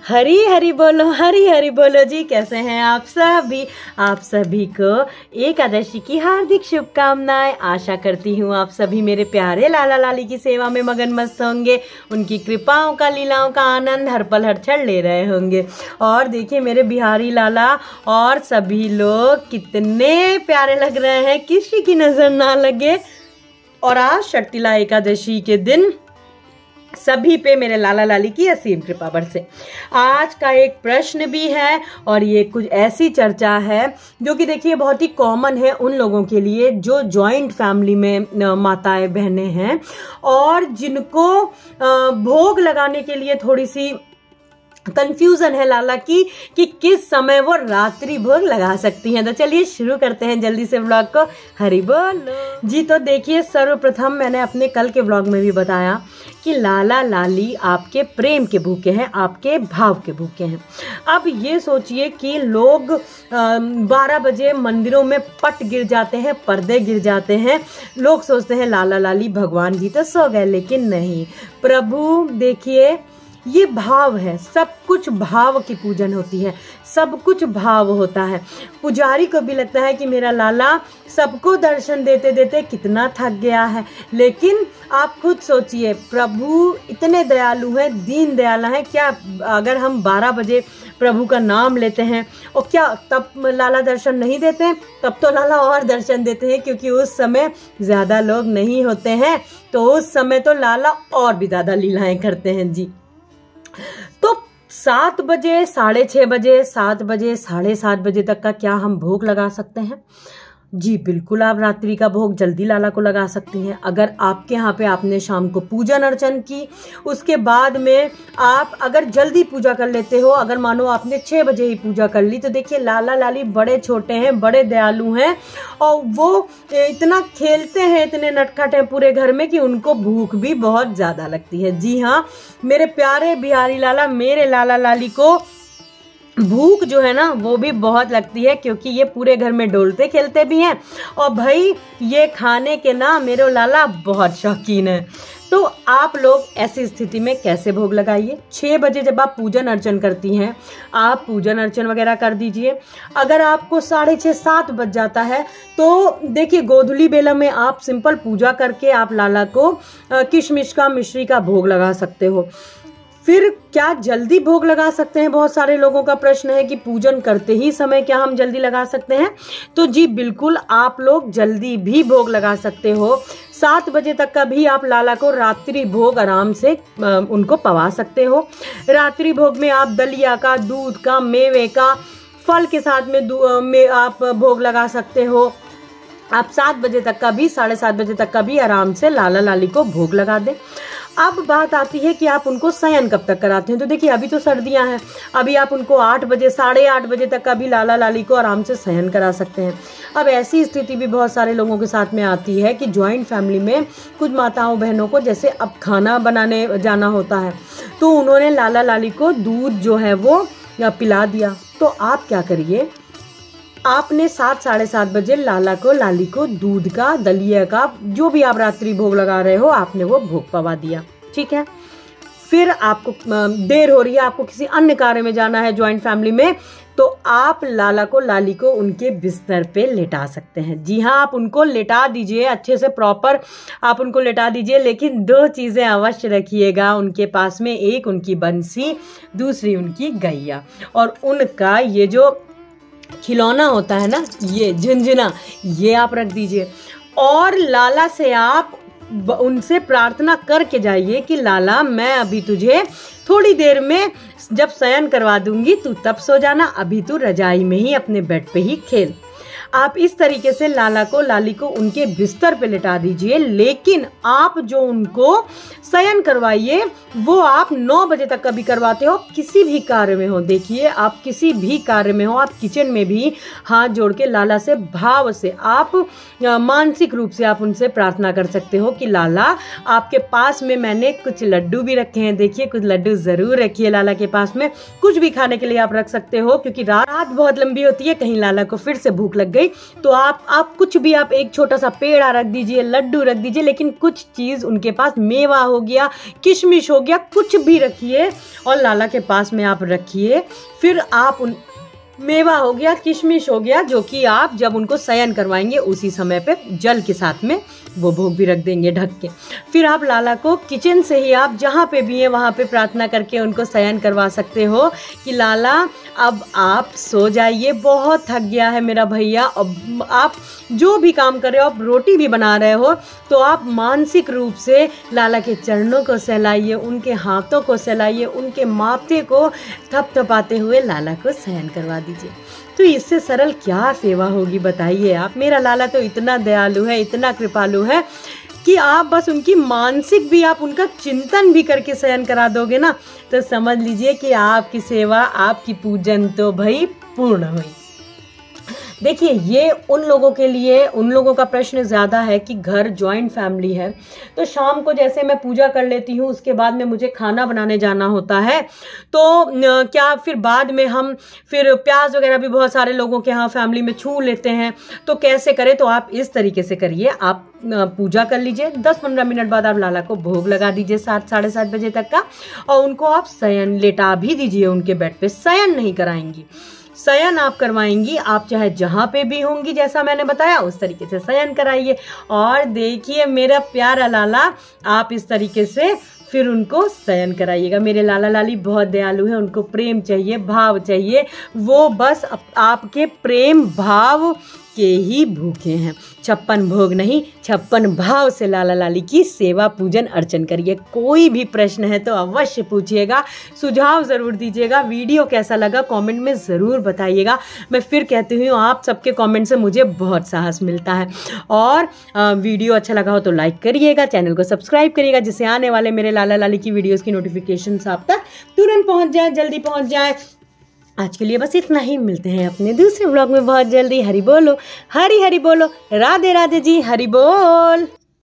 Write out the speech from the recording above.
हरी हरी बोलो, हरी हरी बोलो जी। कैसे हैं आप सभी? आप सभी को एकादशी की हार्दिक शुभकामनाएं। आशा करती हूँ आप सभी मेरे प्यारे लाला लाली की सेवा में मगन मस्त होंगे, उनकी कृपाओं का लीलाओं का आनंद हर पल हर क्षण ले रहे होंगे। और देखिए मेरे बिहारी लाला और सभी लोग कितने प्यारे लग रहे हैं, किसी की नजर ना लगे। और आज शर्तिला एकादशी के दिन सभी पे मेरे लाला लाली की असीम कृपा बरसे। आज का एक प्रश्न भी है और ये कुछ ऐसी चर्चा है जो कि देखिए बहुत ही कॉमन है उन लोगों के लिए जो जॉइंट फैमिली में माताएं बहनें हैं और जिनको भोग लगाने के लिए थोड़ी सी कंफ्यूजन है लाला की कि किस समय वो रात्रि भोग लगा सकती हैं। तो चलिए शुरू करते हैं जल्दी से व्लॉग को। हरि बोल जी। तो देखिए सर्वप्रथम मैंने अपने कल के व्लॉग में भी बताया कि लाला लाली आपके प्रेम के भूखे हैं, आपके भाव के भूखे हैं। अब ये सोचिए कि लोग 12 बजे मंदिरों में पट गिर जाते हैं, पर्दे गिर जाते हैं, लोग सोचते हैं लाला लाली भगवान जी तो सो गए, लेकिन नहीं। प्रभु देखिए ये भाव है, सब कुछ भाव की पूजन होती है, सब कुछ भाव होता है। पुजारी को भी लगता है कि मेरा लाला सबको दर्शन देते देते कितना थक गया है, लेकिन आप खुद सोचिए प्रभु इतने दयालु हैं, दीन दयाला हैं। क्या अगर हम 12 बजे प्रभु का नाम लेते हैं और क्या तब लाला दर्शन नहीं देते हैं? तब तो लाला और दर्शन देते हैं, क्योंकि उस समय ज़्यादा लोग नहीं होते हैं, तो उस समय तो लाला और भी ज़्यादा लीलाएं करते हैं जी। तो 7 बजे, 6:30 बजे, 7 बजे, 7:30 बजे तक का क्या हम भोग लगा सकते हैं? जी बिल्कुल, आप रात्रि का भोग जल्दी लाला को लगा सकती हैं। अगर आपके यहाँ पे आपने शाम को पूजन अर्चन की, उसके बाद में आप अगर जल्दी पूजा कर लेते हो, अगर मानो आपने 6 बजे ही पूजा कर ली, तो देखिए लाला लाली बड़े छोटे हैं, बड़े दयालु हैं और वो इतना खेलते हैं, इतने नटखट हैं पूरे घर में कि उनको भूख भी बहुत ज़्यादा लगती है। जी हाँ, मेरे प्यारे बिहारी लाला, मेरे लाला लाली को भूख जो है ना वो भी बहुत लगती है, क्योंकि ये पूरे घर में डोलते खेलते भी हैं और भाई ये खाने के ना मेरे लाला बहुत शौकीन है। तो आप लोग ऐसी स्थिति में कैसे भोग लगाइए? 6 बजे जब आप पूजन अर्चन करती हैं, आप पूजन अर्चन वगैरह कर दीजिए। अगर आपको 6:30 7 बज जाता है तो देखिए गोधूली बेला में आप सिंपल पूजा करके आप लाला को किशमिश का, मिश्री का भोग लगा सकते हो। फिर क्या जल्दी भोग लगा सकते हैं? बहुत सारे लोगों का प्रश्न है कि पूजन करते ही समय क्या हम जल्दी लगा सकते हैं? तो जी बिल्कुल, आप लोग जल्दी भी भोग लगा सकते हो। 7 बजे तक का भी आप लाला को रात्रि भोग आराम से उनको पवा सकते हो। रात्रि भोग में आप दलिया का, दूध का, मेवे का, फल के साथ में आप भोग लगा सकते हो। आप 7 बजे तक का भी, 7:30 बजे तक का भी आराम से लाला लाली को भोग लगा दें। अब बात आती है कि आप उनको शयन कब तक कराते हैं। तो देखिए अभी तो सर्दियां हैं, अभी आप उनको 8 बजे, 8:30 बजे तक का भी लाला लाली को आराम से शयन करा सकते हैं। अब ऐसी स्थिति भी बहुत सारे लोगों के साथ में आती है कि जॉइंट फैमिली में कुछ माताओं बहनों को जैसे अब खाना बनाने जाना होता है, तो उन्होंने लाला लाली को दूध जो है वो पिला दिया। तो आप क्या करिए, आपने 7 7:30 बजे लाला को, लाली को दूध का, दलिया का, जो भी आप रात्रि भोग लगा रहे हो, आपने वो भोग पवा दिया, ठीक है। फिर आपको देर हो रही है, आपको किसी अन्य कार्य में जाना है जॉइंट फैमिली में, तो आप लाला को, लाली को उनके बिस्तर पे लेटा सकते हैं। जी हाँ, आप उनको लेटा दीजिए अच्छे से, प्रॉपर आप उनको लेटा दीजिए, लेकिन 2 चीज़ें अवश्य रखिएगा उनके पास में। एक उनकी बंसी, दूसरी उनकी गैया, और उनका ये जो खिलौना होता है ना, ये झुनझुना, ये आप रख दीजिए। और लाला से आप उनसे प्रार्थना करके जाइए कि लाला मैं अभी तुझे थोड़ी देर में जब शयन करवा दूंगी तू तब सो जाना, अभी तू रजाई में ही अपने बेड पे ही खेल। आप इस तरीके से लाला को, लाली को उनके बिस्तर पे लिटा दीजिए, लेकिन आप जो उनको शयन करवाइए वो आप 9 बजे तक कभी करवाते हो, किसी भी कार्य में हो। देखिए आप किसी भी कार्य में हो, आप किचन में भी हाथ जोड़ के लाला से भाव से आप मानसिक रूप से आप उनसे प्रार्थना कर सकते हो कि लाला आपके पास में मैंने कुछ लड्डू भी रखे हैं, देखिए कुछ लड्डू जरूर रखिए लाला के पास में। कुछ भी खाने के लिए आप रख सकते हो, क्योंकि रात बहुत लंबी होती है, कहीं लाला को फिर से भूख लग गई तो आप कुछ भी, आप एक छोटा सा पेड़ा रख दीजिए, लड्डू रख दीजिए, लेकिन कुछ चीज़ उनके पास, मेवा हो गया, किशमिश हो गया, कुछ भी रखिए और लाला के पास में आप रखिए। फिर आप उन मेवा हो गया, किशमिश हो गया, जो कि आप जब उनको शयन करवाएंगे उसी समय पे जल के साथ में वो भोग भी रख देंगे ढक के। फिर आप लाला को किचन से ही, आप जहाँ पे भी हैं वहाँ पे प्रार्थना करके उनको शयन करवा सकते हो कि लाला अब आप सो जाइए, बहुत थक गया है मेरा भैया। अब आप जो भी काम कर रहे हो, आप रोटी भी बना रहे हो, तो आप मानसिक रूप से लाला के चरणों को सहलाइए, उनके हाथों को सहलाइए, उनके माथे को थपथपाते हुए लाला को शयन करवा दीजिए। तो इससे सरल क्या सेवा होगी बताइए आप। मेरा लाला तो इतना दयालु है, इतना कृपालु है कि आप बस उनकी मानसिक भी, आप उनका चिंतन भी करके शयन करा दोगे ना, तो समझ लीजिए कि आपकी सेवा, आपकी पूजन तो भाई पूर्ण हुई। देखिए, ये उन लोगों के लिए, उन लोगों का प्रश्न ज़्यादा है कि घर जॉइंट फैमिली है, तो शाम को जैसे मैं पूजा कर लेती हूँ, उसके बाद में मुझे खाना बनाने जाना होता है, तो क्या फिर बाद में हम फिर प्याज वगैरह भी बहुत सारे लोगों के यहाँ फैमिली में छू लेते हैं, तो कैसे करें? तो आप इस तरीके से करिए, आप पूजा कर लीजिए, 10-15 मिनट बाद आप लाला को भोग लगा दीजिए 7 साढ़े 7 बजे तक का, और उनको आप शयन लेटा भी दीजिए उनके बेड पे। शयन नहीं कराएंगी, शयन आप करवाएंगी। आप चाहे जहाँ पे भी होंगी, जैसा मैंने बताया उस तरीके से शयन कराइए। और देखिए मेरा प्यारा लाला, आप इस तरीके से फिर उनको शयन कराइएगा। मेरे लाला लाली बहुत दयालु हैं, उनको प्रेम चाहिए, भाव चाहिए, वो बस आपके प्रेम भाव के ही भूखे हैं। 56 भोग नहीं, 56 भाव से लाला लाली की सेवा पूजन अर्चन करिए। कोई भी प्रश्न है तो अवश्य पूछिएगा, सुझाव ज़रूर दीजिएगा। वीडियो कैसा लगा कमेंट में ज़रूर बताइएगा। मैं फिर कहती हूँ, आप सबके कमेंट से मुझे बहुत साहस मिलता है। और वीडियो अच्छा लगा हो तो लाइक करिएगा, चैनल को सब्सक्राइब करिएगा, जिससे आने वाले मेरे लाला लाली की वीडियोज़ की नोटिफिकेशन आप तक तुरंत पहुँच जाए, जल्दी पहुँच जाए। आज के लिए बस इतना ही, मिलते हैं अपने दूसरे ब्लॉग में बहुत जल्दी। हरि बोलो, हरि हरि बोलो, राधे राधे जी, हरि बोल।